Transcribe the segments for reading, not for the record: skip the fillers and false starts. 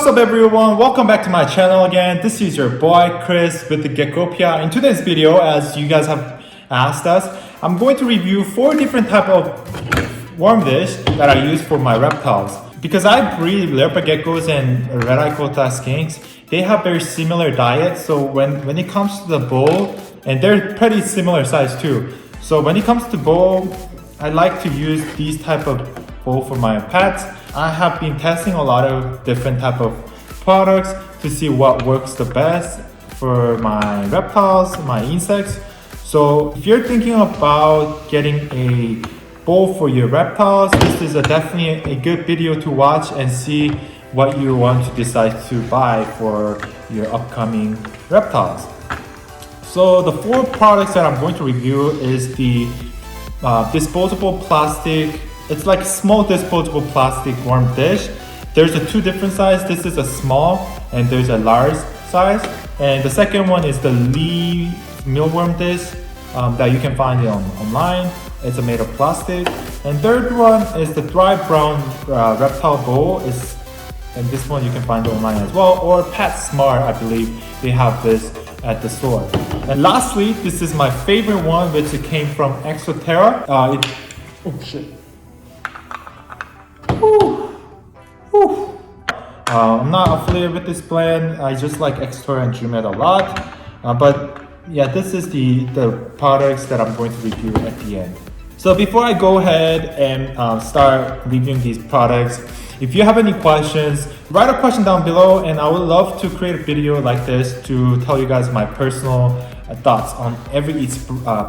What's up everyone, welcome back to my channel again. This is your boy Chris with the Geckopia. In today's video, as you guys have asked us, I'm going to review 4 different type of worm dish that I use for my reptiles. Because I breed leopard geckos and red-eye skinks, they have very similar diets. So when it comes to the bowl, and they're pretty similar size too. So when it comes to bowl, I like to use these type of bowl for my pets. I have been testing a lot of different type of products to see what works the best for my reptiles, my insects. So if you're thinking about getting a bowl for your reptiles, this is definitely a good video to watch and see what you want to decide to buy for your upcoming reptiles. So the 4 products that I'm going to review is the disposable plastic. It's like small disposable plastic worm dish. There's a 2 different size. This is a small and there's a large size. And the second one is the Lee mealworm dish that you can find it online. It's made of plastic. And third one is the dry brown reptile bowl. And this one you can find online as well. Or PetSmart, I believe they have this at the store. And lastly, this is my favorite one, which it came from Exo Terra. Oh shit. I'm not affiliated with this brand. I just like Exo Terra and Jumet a lot. But yeah, this is the products that I'm going to review at the end. So before I go ahead and start reviewing these products, if you have any questions, write a question down below and I would love to create a video like this to tell you guys my personal thoughts on each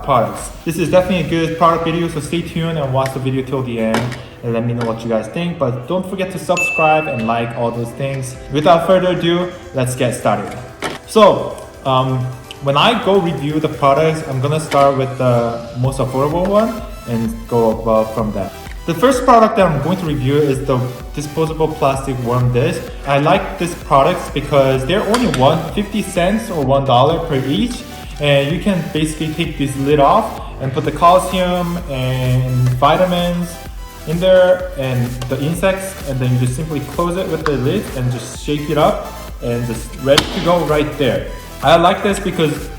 products. This is definitely a good product video, so stay tuned and watch the video till the end and let me know what you guys think. But don't forget to subscribe and like all those things. Without further ado, let's get started. So when I go review the products, I'm gonna start with the most affordable one and go above from that. The first product that I'm going to review is the disposable plastic worm dish. I like these products because they're only 50 cents or $1 per each. And you can basically take this lid off and put the calcium and vitamins in there and the insects, and then you just simply close it with the lid and just shake it up and just ready to go right there. I like this because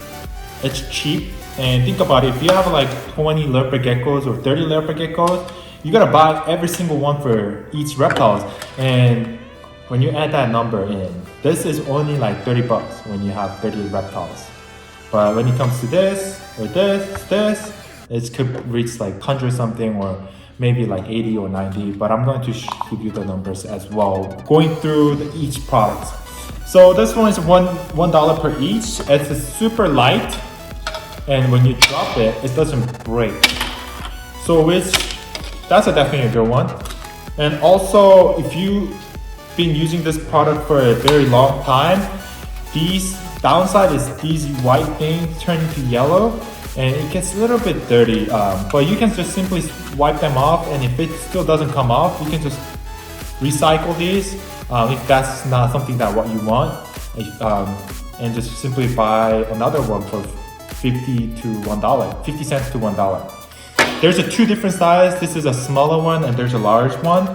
it's cheap. And think about it, if you have like 20 leopard geckos or 30 leopard geckos, you gotta buy every single one for each reptiles. And when you add that number in, this is only like 30 bucks when you have 30 reptiles. But when it comes to this or this, it could reach like 100 something or maybe like 80 or 90. But I'm going to give you the numbers as well, going through each product. So this one is $1 per each. It's super light. And when you drop it, it doesn't break. So that's definitely a good one. And also, if you've been using this product for a very long time, these downside is these white things turn into yellow and it gets a little bit dirty. But you can just simply wipe them off, and if it still doesn't come off, you can just recycle these if that's not something that what you want, and just simply buy another one for 50 cents to $1. There's a 2 different size. This is a smaller one and there's a large one,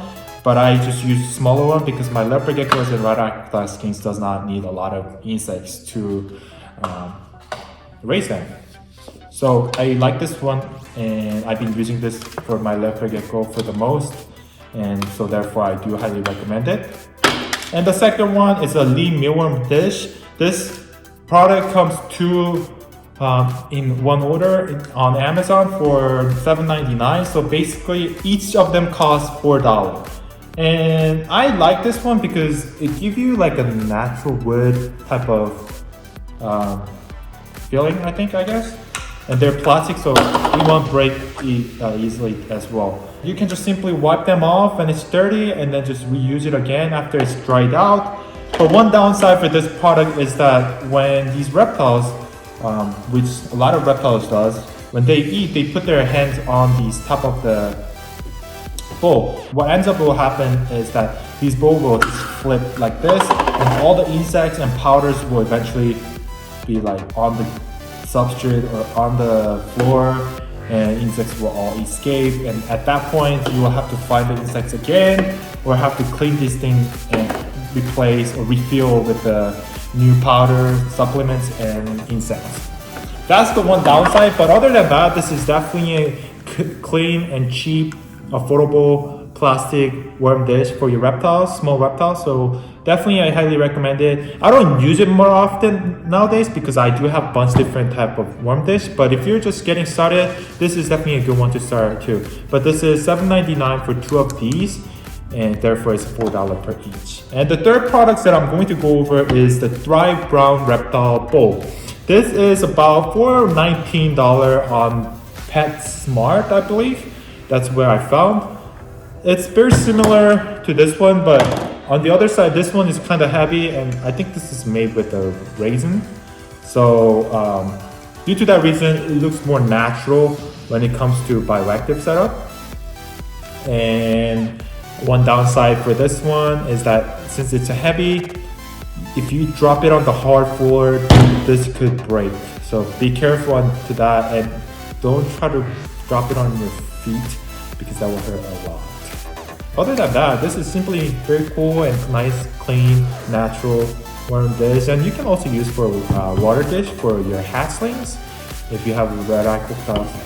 but I just use smaller one because my leopard geckos and red-eye skinks does not need a lot of insects to raise them. So I like this one, and I've been using this for my leopard gecko for the most, and so therefore I do highly recommend it. And the second one is a Lee mealworm dish. This product comes in one order on Amazon for $7.99. So basically each of them costs $4. And I like this one because it gives you like a natural wood type of feeling, I guess. And they're plastic, so it won't break easily as well. You can just simply wipe them off when it's dirty and then just reuse it again after it's dried out. But one downside for this product is that when these reptiles, which a lot of reptiles does, when they eat, they put their hands on the top of the bowl. What ends up will happen is that these bowl will just flip like this, and all the insects and powders will eventually be like on the substrate or on the floor, and insects will all escape. And at that point, you will have to find the insects again or have to clean these things and replace or refill with the new powder, supplements, and insects. That's the one downside, but other than that, this is definitely a clean and cheap, affordable plastic worm dish for your reptiles, small reptiles. So definitely I highly recommend it. I don't use it more often nowadays because I do have a bunch of different type of worm dish, but if you're just getting started, this is definitely a good one to start too. But this is $7.99 for 2 of these, and therefore it's $4 per each. And the third product that I'm going to go over is the Thrive Brown Reptile Bowl. This is about $4.19 on PetSmart, I believe. That's where I found. It's very similar to this one, but on the other side, this one is kind of heavy, and I think this is made with a resin. So due to that reason, it looks more natural when it comes to bioactive setup. And one downside for this one is that since it's a heavy, if you drop it on the hard floor, this could break. So be careful to that, and don't try to drop it on your feet because that will hurt a lot. Other than that, this is simply very cool and nice, clean, natural worm dish. And you can also use for water dish for your hatchlings if you have red eye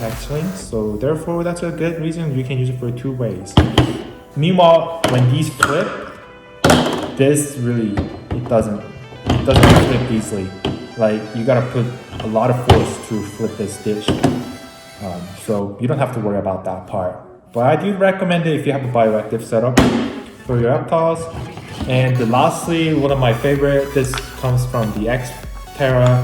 hatchlings. So therefore, that's a good reason you can use it for 2 ways. Meanwhile, when these flip, this really, it doesn't flip easily. Like, you gotta put a lot of force to flip this dish. So you don't have to worry about that part. But I do recommend it if you have a bioactive setup for your reptiles. And lastly, one of my favorite, this comes from the Exo Terra.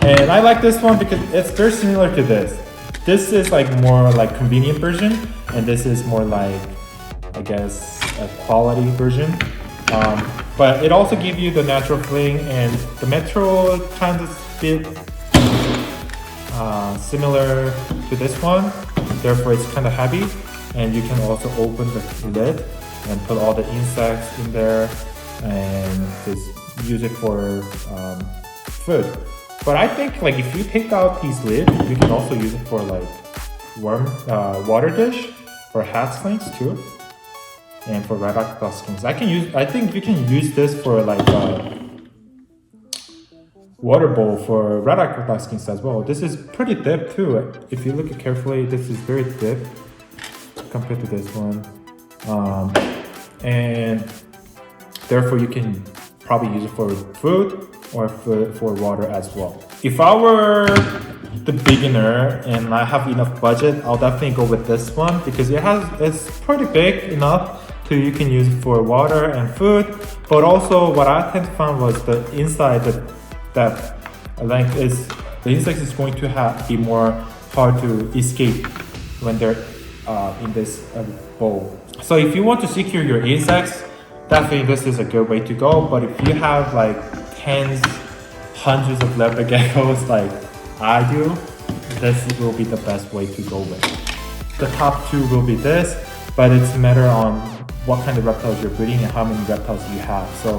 And I like this one because it's very similar to this. This is like more like convenient version, and this is more like, I guess, a quality version. But it also gives you the natural feeling, and the material kind of bit similar to this one. Therefore, it's kind of heavy, and you can also open the lid and put all the insects in there and just use it for food. But I think like if you take out these lids, you can also use it for like water dish for hatchlings too, and for red eye skins. I think you can use this for like water bowl for red eye skins as well. This is pretty deep too. If you look at carefully, this is very deep compared to this one, and therefore you can probably use it for food or for water as well. If I were the beginner and I have enough budget, I'll definitely go with this one because it's pretty big enough to you can use it for water and food. But also what I tend to find was the inside that like is the insects is going to be more hard to escape when they're in this bowl. So if you want to secure your insects, definitely this is a good way to go. But if you have like tens, hundreds of leopard geckos like I do, this will be the best way to go with. The top 2 will be this, but it's a matter on what kind of reptiles you're breeding and how many reptiles you have. So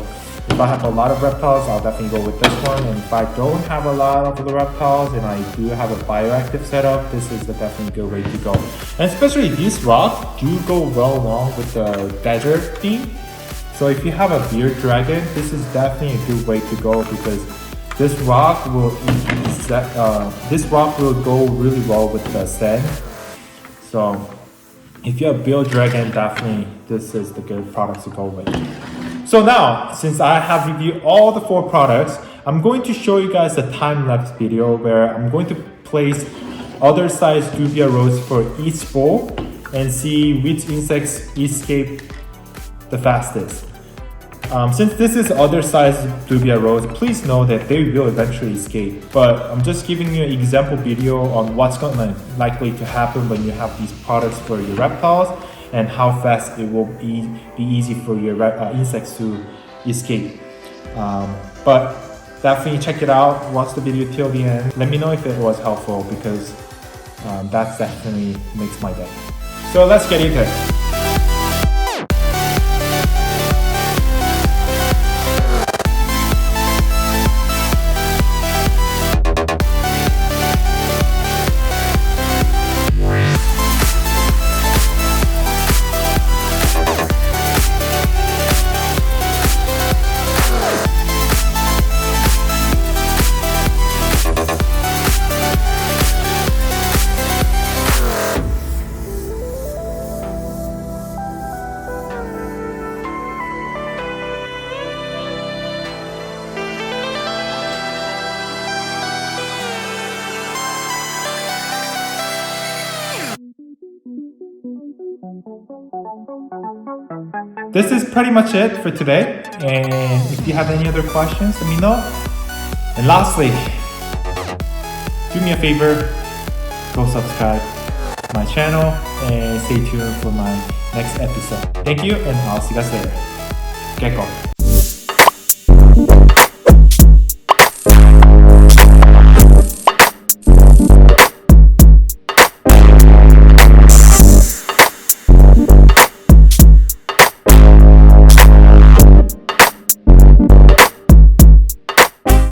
if I have a lot of reptiles, I'll definitely go with this one. And if I don't have a lot of the reptiles and I do have a bioactive setup, this is the definitely good way to go. And especially these rocks do go well along with the desert theme. So if you have a bearded dragon, this is definitely a good way to go because this rock will go really well with the sand. So if you have bearded dragon, definitely this is the good products to go with. So now, since I have reviewed all the 4 products, I'm going to show you guys a time-lapse video where I'm going to place other size dubia rows for each bowl and see which insects escape the fastest. Since this is other size dubia rows, please know that they will eventually escape. But I'm just giving you an example video on what's likely to happen when you have these products for your reptiles and how fast it will be easy for your insects to escape. But definitely check it out, watch the video till the end. Let me know if it was helpful because that definitely makes my day. So let's get into it. This is pretty much it for today. And if you have any other questions, let me know. And lastly, do me a favor, go subscribe to my channel and stay tuned for my next episode. Thank you, and I'll see you guys later. Gecko.